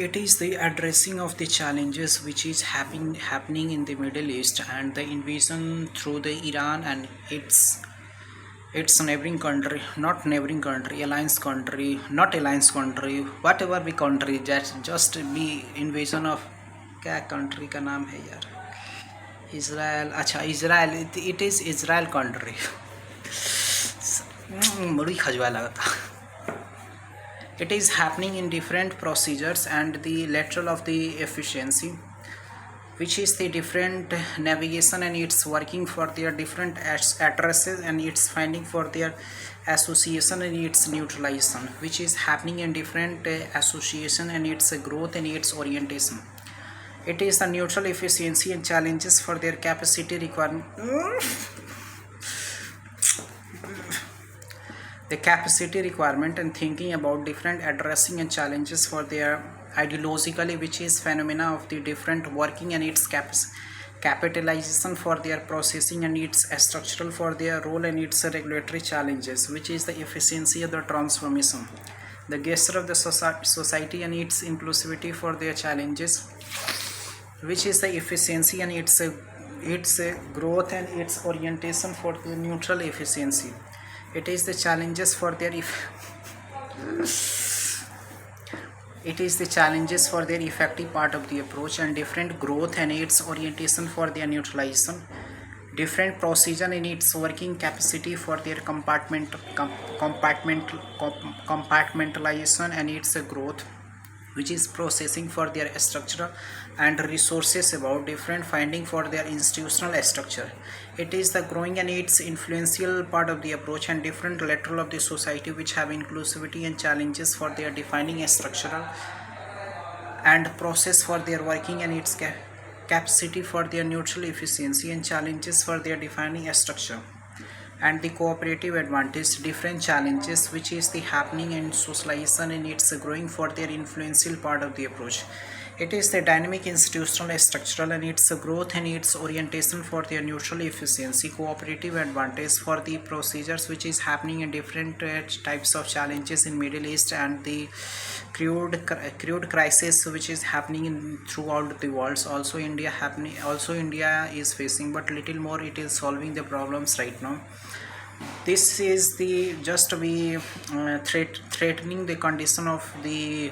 It is the addressing of the challenges which is happening in the Middle East and the invasion through the Iran and its neighboring country, not neighboring country, alliance country, not alliance country, whatever the country, just be invasion of क्या country का नाम है यार, Israel. अच्छा Israel, it is Israel country. बड़ी खजवा लगा था. It is happening in different procedures and the lateral of the efficiency, which is the different navigation and it's working for their different addresses and it's finding for their association and its neutralization, which is happening in different association and its growth and its orientation. It is the neutral efficiency and challenges for their capacity requirement. The capacity requirement and thinking about different addressing and challenges for their ideologically, which is phenomena of the different working and its capitalization for their processing and its structural for their role and its regulatory challenges, which is the efficiency of the transformation, the gesture of the society and its inclusivity for their challenges, which is the efficiency and its growth and its orientation for the neutral efficiency. It is the challenges for their effective part of the approach and different growth and its orientation for their neutralization, different procedure in its working capacity for their compartmentalization and its growth, which is processing for their structural and resources about different finding for their institutional structure. It is the growing and its influential part of the approach and different lateral of the society which have inclusivity and challenges for their defining structural and process for their working and its capacity for their neutral efficiency and challenges for their defining structure and the cooperative advantage, different challenges which is the happening in socialization and it's growing for their influential part of the approach. It is the dynamic institutional structural and its growth and its orientation for their neutral efficiency, cooperative advantage for the procedures which is happening in different types of challenges in Middle East and the crude crisis which is happening in throughout the world. Also India is facing, but little more it is solving the problems right now. This is the just be threatening the condition of the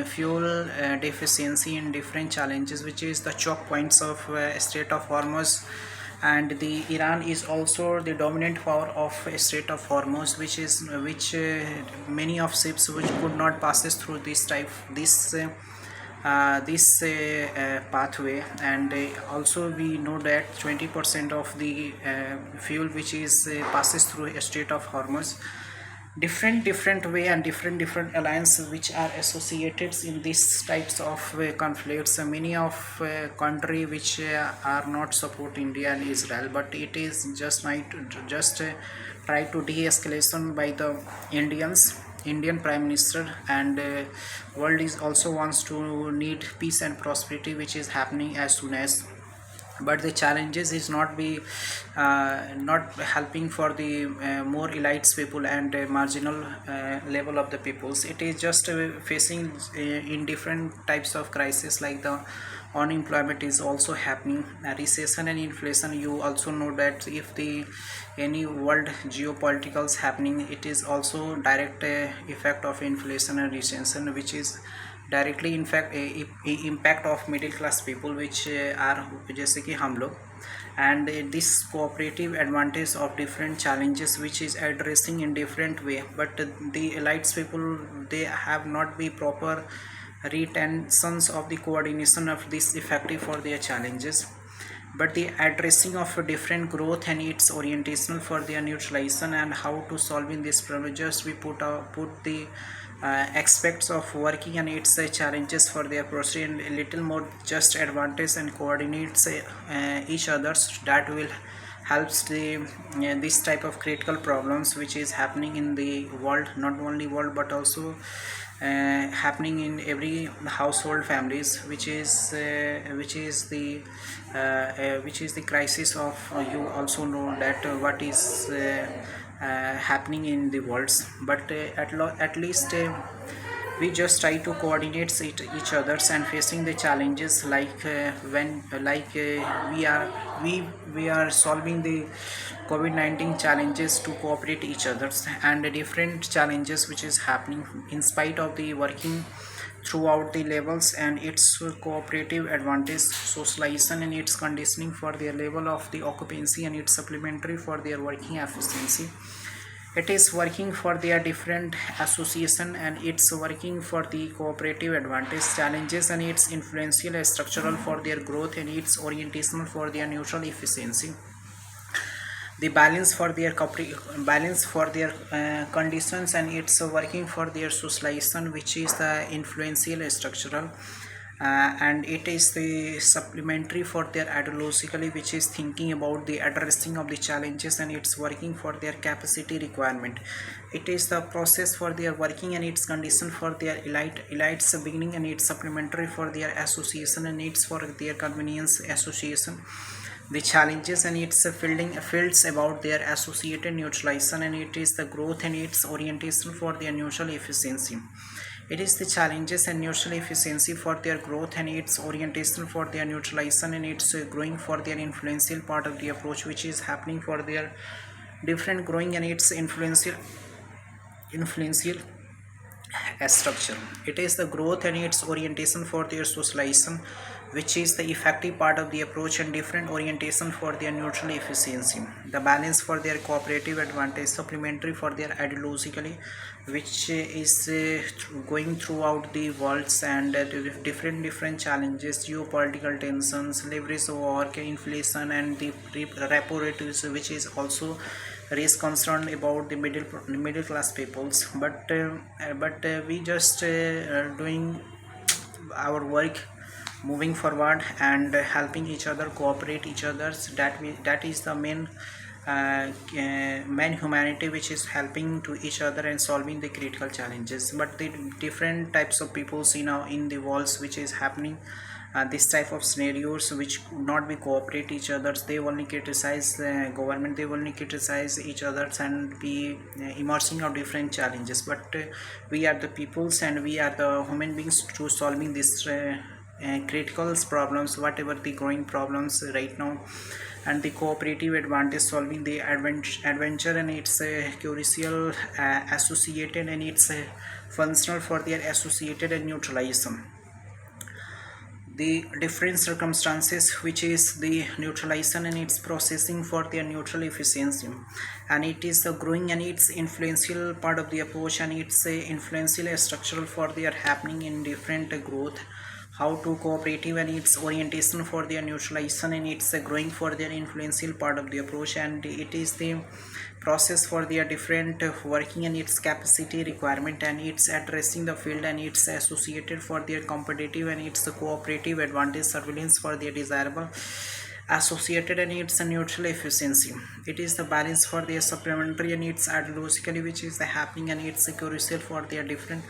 fuel deficiency in different challenges, which is the choke points of Strait of Hormuz, and the Iran is also the dominant power of Strait of Hormuz, which many of ships which could not passes through this pathway, and also we know that 20% of the fuel which is passes through a Strait of Hormuz. Different way and different alliances which are associated in these types of conflicts. Many of country which are not support India and Israel, but it is just try to de-escalation by the Indian Prime Minister, and world is also wants to need peace and prosperity, which is happening as soon as. But the challenges is not not helping for the more elites people and marginal level of the peoples. It is just facing in different types of crisis, like the unemployment is also happening, recession and inflation. You also know that if the any world geopoliticals happening, it is also direct effect of inflation and recession, which is directly in fact impact of middle class people which are जैसे कि हम लोग, and this cooperative advantage of different challenges which is addressing in different way, but the elites people, they have not be proper retentions of the coordination of this effective for their challenges, but the addressing of a different growth and its orientation for their neutralization and how to solving this problem. Just we put the aspects of working and its challenges for their process and a little more just advantage and coordinates each others, that will helps the this type of critical problems which is happening in the world, not only world but also happening in every household families, which is the crisis of you also know that what is happening in the world. But at least we just try to coordinate each others and facing the challenges, like when like we we are solving the COVID-19 challenges to cooperate each others, and the different challenges which is happening in spite of the working throughout the levels and its cooperative advantage, socialization and its conditioning for their level of the occupancy and its supplementary for their working efficiency. It is working for their different association and it's working for the cooperative advantage, challenges and its influential structural for their growth and its orientation for their neutral efficiency. The balance for their conditions and it's working for their socialization, which is the influential structural, and it is the supplementary for their ideologically, which is thinking about the addressing of the challenges and it's working for their capacity requirement. It is the process for their working and its condition for their elites beginning and its supplementary for their association and needs for their convenience association. The challenges and its fields about their associated neutralization and it is the growth and its orientation for their neutral efficiency. It is the challenges and neutral efficiency for their growth and its orientation for their neutralization and its growing for their influential part of the approach, which is happening for their different growing and its influential structure. It is the growth and its orientation for their socialization, which is the effective part of the approach and different orientation for their neutral efficiency. The balance for their cooperative advantage, supplementary for their ideologically, which is going throughout the worlds and different challenges, geopolitical tensions, leverage work, inflation and the repo rate, which is also raise concern about the middle class peoples. But we just doing our work, moving forward and helping each other, cooperate each others. That is the main humanity which is helping to each other and solving the critical challenges. But the different types of people see now in the walls which is happening, this type of scenarios which could not be cooperate each others, they only criticize government, they only criticize each others and be immersing of different challenges. But we are the peoples and we are the human beings to solving this critical problems, whatever the growing problems right now, and the cooperative advantage solving the adventure and it's crucial associated and it's functional for their associated and neutralization. The different circumstances which is the neutralization and its processing for their neutral efficiency, and it is the growing and its influential part of the approach and it's influential structural for their happening in different growth, how to cooperative and its orientation for their neutralization and it's growing for their influential part of the approach, and it is the process for their different working and its capacity requirement and it's addressing the field and it's associated for their competitive and its cooperative advantage surveillance for their desirable associated and its neutral efficiency. It is the balance for their supplementary and its ideologically, which is the happening and it's crucial for their different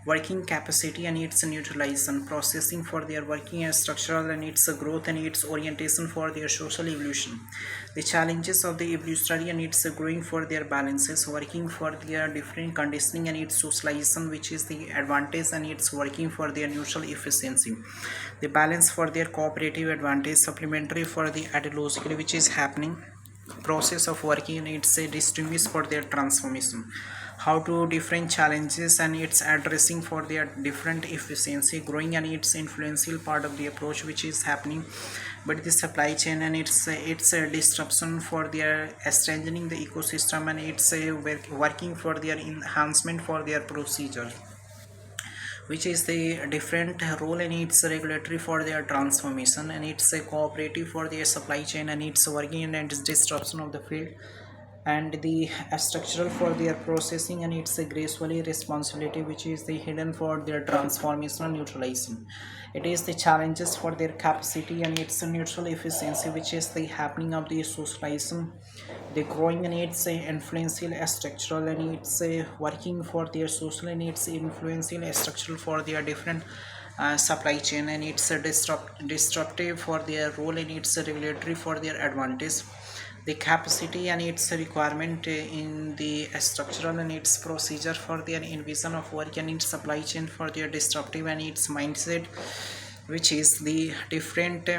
working capacity and its neutralization, processing for their working and structural and its growth and its orientation for their social evolution. The challenges of the evolutionary and its growing for their balances, working for their different conditioning and its socialization, which is the advantage and its working for their neutral efficiency. The balance for their cooperative advantage, supplementary for the ideologically, which is happening process of working and it's distinguished for their transformation, how to different challenges and it's addressing for their different efficiency, growing and its influential part of the approach which is happening, but the supply chain and it's a disruption for their strengthening the ecosystem and it's working for their enhancement for their procedure, which is the different role and it's regulatory for their transformation and it's a cooperative for their supply chain and it's working and its disruption of the field, and the structural for their processing and it's a gracefully responsibility which is the hidden for their transformational neutralization. It is the challenges for their capacity and its neutral efficiency, which is the happening of the socialization, the growing and its influential structural and it's working for their social and its influential structural for their different supply chain and it's disruptive for their role and it's regulatory for their advantage. the capacity and its requirement in the structural and its procedure for their invasion of work and its supply chain for their disruptive and its mindset, which is the different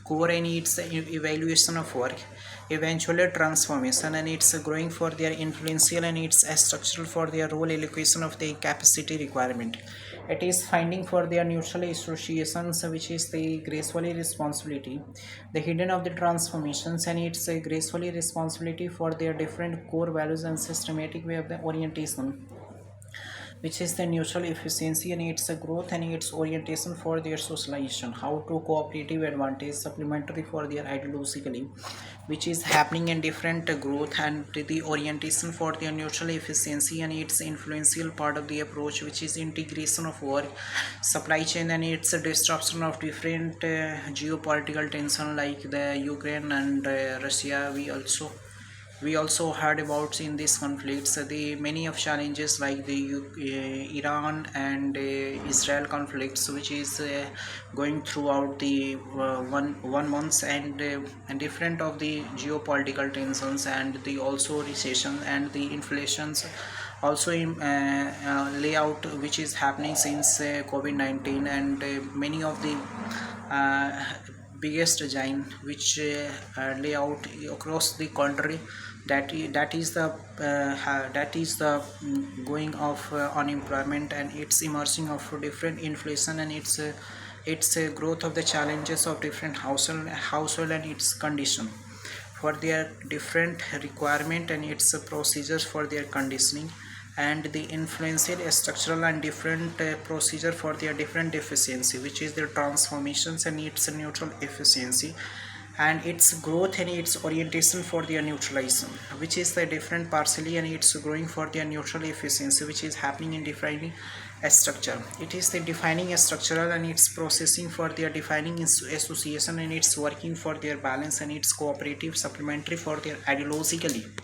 core and its evaluation of work, eventually transformation and its growing for their influential and its structural for their role allocation of the capacity requirement. It is finding for their neutral associations, which is the gracefully responsibility, the hidden of the transformations and its gracefully responsibility for their different core values and systematic way of the orientation, which is the neutral efficiency and its growth and its orientation for their socialization, how to cooperative advantage supplementary for their ideologically, which is happening in different growth and the orientation for their neutral efficiency and its influential part of the approach, which is integration of work supply chain and its disruption of different geopolitical tension like the Ukraine and Russia. We also heard about in these conflicts the many of challenges like the Iran and Israel conflicts, which is going throughout the one months and different of the geopolitical tensions and the also recession and the inflations also in layout which is happening since COVID-19 and many of the uh, biggest giant which lay out across the country, that is the going of unemployment and its emerging of different inflation and its growth of the challenges of different household and its condition for their different requirement and its procedures for their conditioning and the influential structural and different procedure for their different efficiency, which is their transformations and its neutral efficiency and its growth and its orientation for their neutralization, which is the different partially and its growing for their neutral efficiency, which is happening in defining a structure. It is the defining a structural and its processing for their defining association and its working for their balance and its cooperative supplementary for their ideologically.